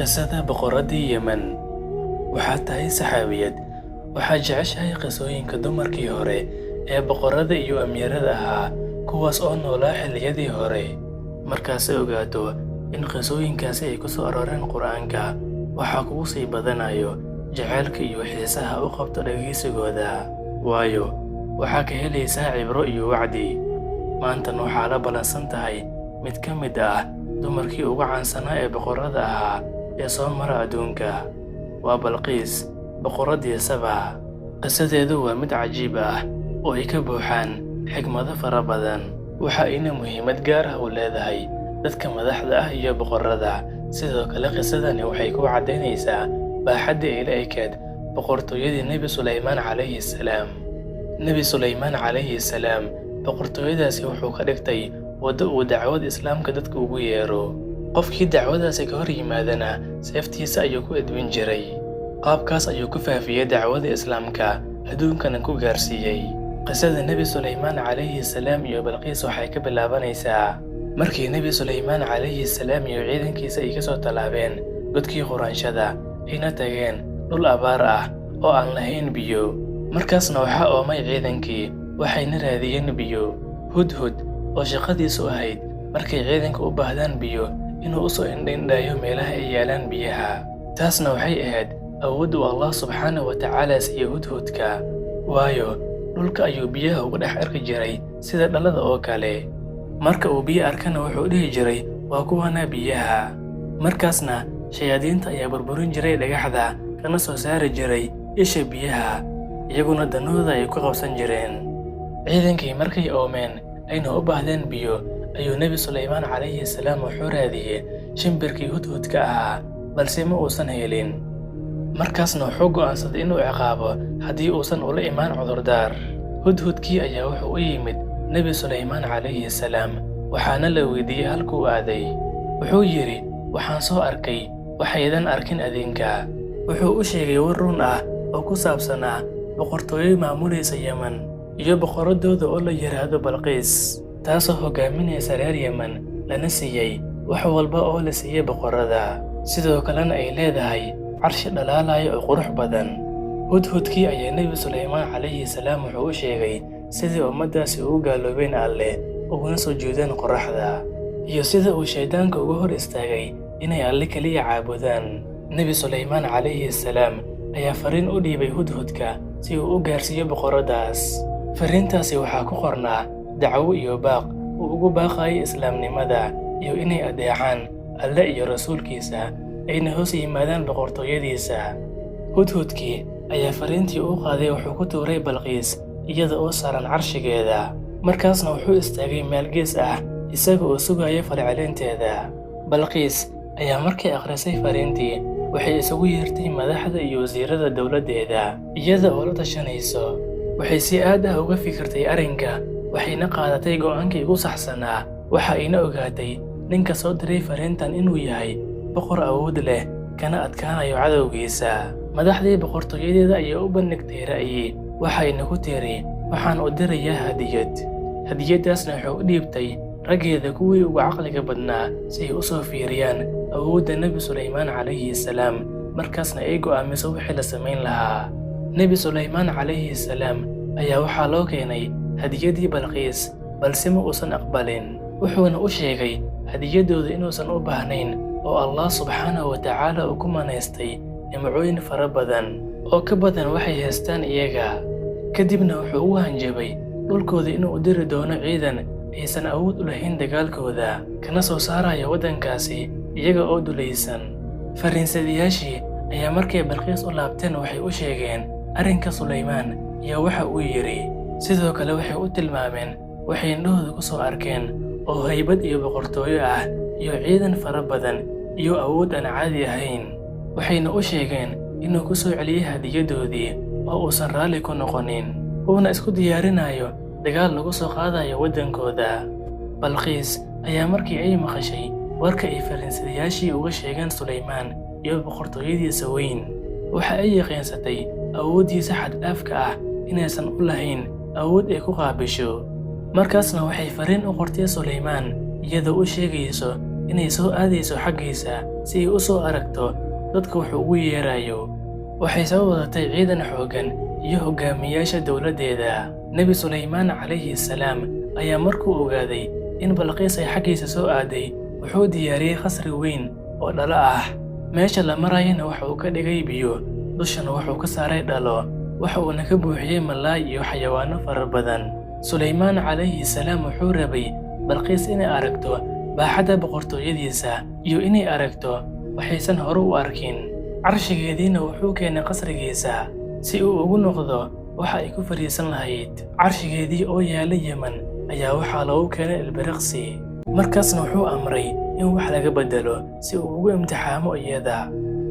qisada boqoradii Yemen waxaa tahay saxaabiyad waxaa jeceshahay qisooyinka dumarkii hore ee boqorada iyo amiirada ahaa kuwaas oo noolaa xilliyadii hore markaas ogaato in qisooyinkaasi ay ku soo arooreen quraanka waxaa kugu sii badanayo jacaylka iyo xiisaha u qabto dhageysigooda waayo waxaa ka helaysaa cibro iyo wacdi maanta waxaa la balansan tahay mid ka mid ah dumarkii ugu caansanaa ee boqorada ahaa ee soo mara adduunka waa Balqiis boqoradii Saba qisadeedu waa mid cajiib ah oo ay ka buuxaan xigmado fara badan waxa ayna muhiimad gaar ah u leedahay dadka madaxda ah iyo boqorada sidoo kale qisadani waxay ku cadeynaysaa baaxadda ilaaheed boqortooyadii Nabi Suleymaan calayhi salaam Nabi Suleymaan calayhi salaam boqortooyadaasi wuxuu ka dhigtay wado uu dacwad islaamka dadka ugu yeero qofkii dacwadaasi ka hor yimaadana seeftiisa ayuu ku edwin jiray qaabkaas ayuu ku faafiyay dacwada islaamka adduunkana ku gaarsiiyay qisada Nabi Suleymaan calayhi salaam iyo Balqiis waxay ka bilaabanaysaa markii Nabi Suleymaan calayhi salaam iyo ciidankiisa ay ka soo talaabeen godkii quraanshada ayna tageen dhul abaar ah oo aan lahayn biyo markaasna waxaa oomay ciidankii waxayna raadiyeen biyo hudhud oo shaqadiisu ahayd markay ciidanka u baahdaan biyo inuu u soo indhindhayo meelaha ay yaalaan biyaha taasna waxay ahayd awooddu Allah subxaanahu wa tacaala siiyo hudhudka waayo dhulka ayuu biyaha uga dhex arki jiray sida dhalada oo kale marka uu biyo arkana wuxuu dhihi jiray waa kuwana biyaha markaasna shayaadiinta ayaa burburin jiray dhagaxda kana soo saari jiray isha biyaha iyaguna danooda ay ku qabsan jireen ciidankii markay oomeen ayna u baahdeen biyo ayuu Nabi Suleymaan calayhi salaam wuxuu raadiyay shimbirkii hudhudka ahaa balse ma uusan helin markaasna wuxuu go'aansaday inuu ciqaabo haddii uusan ula imaan cudurdaar hudhudkii ayaa wuxuu u yimid Nabi Suleymaan calayhi salaam waxaana la weydiiyay halkuu aaday wuxuu yiri waxaan soo arkay waxaydan arkin adinka wuxuu u sheegay war run ah oo ku saabsanaa boqortooyo maamulaysa Yemen iyo boqoradooda oo la yiraahdo Balqiis taasoo hogaaminaysa reer Yemen lana siiyay wax walba oo la siiyay boqorada sidoo kalena ay leedahay carshi dhalaalaya oo qurux badan hudhudkii ayaa Nabi Suleymaan calayhi salaam wuxuu u sheegay sidii ummadaasi ugu gaaloobeen Alle uguna soo jeedaan qoraxda iyo sida uu shaydaanka uga hor istaagay inay Alle kaliya caabudaan Nabi Suleymaan calayhi salaam ayaa fariin u dhiibay hudhudka si uu u gaarsiiyo boqoradaas fariintaasi waxaa ku qornaa dacwo iyo baaq uu ugu baaqayay islaamnimada iyo inay adeecaan Alle iyo rasuulkiisa ayna hoos yimaadaan boqortooyadiisa hudhudkii ayaa fariintii u qaaday wuxuu ku tuuray Balqiis iyada oo saaran carshigeeda markaasna wuxuu istaagay meel gees ah isaga oo sugaya falcelinteeda Balqiis ayaa markii akhrisay fariintii waxay isugu yeertay madaxda iyo wasiirada dowladdeeda iyada oo la tashanayso waxay si aad ah uga fikirtay arrinka waxayna qaadatay go'aankii ugu saxsanaa waxa ayna ogaatay ninka soo diray fariintan inuu yahay boqor awood leh kana adkaanayo cadowgiisa madaxdii boqortooyadeeda ayaa u bandhigtay ra'yi waxayna ku tiri waxaan u dirayaa hadiyadaasna wuxuu u dhiibtay raggeeda kuwii ugu caqliga badnaa si ay u soo fiiriyaan awoodda Nabi Suleymaan calayhi salaam markaasna ay go'aamiso wixii la samayn lahaa Nabi Suleymaan calayhi salaam ayaa waxaa loo keenay hadiyadii Balqiis balse ma uusan aqbalin wuxuuna u sheegay hadiyadooda inuusan u baahnayn oo Allah subxaanahu wa tacaala uu ku manaystay nimcooyin fara badan oo ka badan waxay haystaan iyaga kadibna wuxuu u hanjabay dhulkooda inuu u diri doono ciidan aysan awood u lahayn dagaalkooda kana soo saaraya waddankaasi iyaga oo dulaysan fariinsadayaashii ayaa markay Balqiis u laabteen waxay u sheegeen arrinka Suleymaan iyo waxa uu yiri sidoo kale waxay u tilmaameen waxay indhahooda ku soo arkeen oo haybad iyo boqortooyo ah iyo ciidan fara badan iyo awood aan caadi ahayn waxayna u sheegeen inuu ku soo celiyay hadiyadoodii oo uusan raalli ku noqonin uuna isku diyaarinayo dagaal lagu soo qaadayo waddankooda Balqiis ayaa markii ay maqashay warka ay fariinsadayaashii uga sheegeen Suleymaan iyo boqortooyadiisa weyn waxa ay yaqiinsatay awooddiisa xad-dhaafka ah inaysan u lahayn awood ay ku qaabisho markaasna waxay fariin u qortay Suleymaan iyadoo u sheegayso inay soo aadayso xaggiisa si ay u soo aragto dadka wuxuu ugu yeerayo. Waxay soo wadatay ciidan xooggan iyo hogaamiyaasha dowladdeeda. Nebi Sulaymaan calayhi salaam ayaa markuu ogaaday in Balqiis ay xaggiisa soo aaday, wuxuu diyaariyey qasri weyn oo dhalo ah. Meesha la marayana waxa uu ka dhigay biyo, dushana wuxuu ka saaray dhalo, waxa uuna ka buuxiyey malaay iyo xayawaano fara badan. Sulaymaan calayhi salaam wuxuu rabay Balqiis inay aragto baaxadda boqortooyadiisa iyo inay aragto waxaysan hore u arkin. Carshigeediina wuxuu keenay qasrigiisa si uu ugu noqdo waxa ay ku fariisan lahayd. Carshigeedii oo yaala Yemen ayaa waxaa loogu keenay ilbiriqsi. Markaasna wuxuu amray in wax laga bedelo si uu ugu imtixaamo iyada.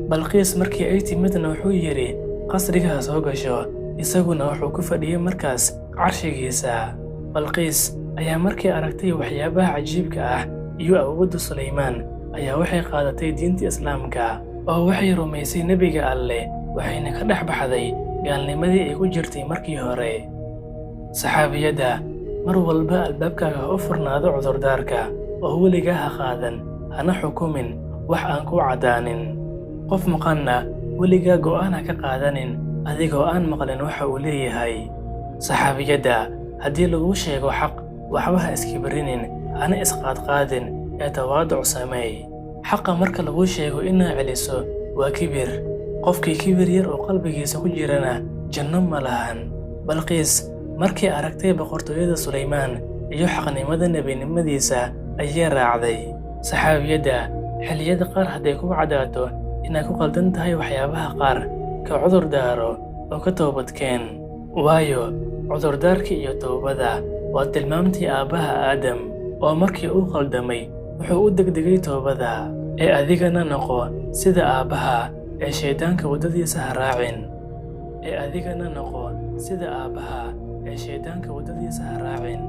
Balqiis markii ay timidna wuxuu yidhi qasriga ha soo gasho, isaguna wuxuu ku fadhiyey markaas carshigiisa. Balqiis ayaa markii aragtay waxyaabaha cajiibka ah iyo awoodda Sulaymaan ayaa waxay qaadatay diinta Islaamka oo waxay rumaysay nebiga Alle, waxayna ka dhex baxday gaalnimadii ay ku jirtay markii hore. Saxaabiyadda, mar walba albaabkaaga ha u furnaado cudurdaarka oo weligaa ha qaadan, hana xukumin wax aan ku caddaanin. Qof maqanna weligaa go'aan ha ka qaadanin adigoo aan maqlin waxa uu leeyahay. Saxaabiyadda, haddii laguu sheego xaq, waxba ha iskibrinin, hana isqaadqaadin ee tawaaduc sameey. Xaqa marka laguu sheego inaad celiso waa kibir. Qofkii kibir yar oo qalbigiisa ku jirana janno ma lahan. Balqiis markii aragtay boqortooyada Sulaymaan iyo xaqnimada nebinimadiisa ayay raacday. Saxaabiyadda, xilliyada qaar hadday kugu caddaato inaad ku qaldan tahay waxyaabaha qaar, ka cudur daaro oo ka toobadkeen. Waayo cudurdaarka iyo toobada waa tilmaamtii aabbaha Aadam oo markii uu qaldamay wuxuu u degdegay toobada. Ee adigana noqo sida aabbaha ee shaydaanka waddadiisa ha raacin. Ee adigana noqo sida aabbaha ee shaydaanka waddadiisa ha raacin.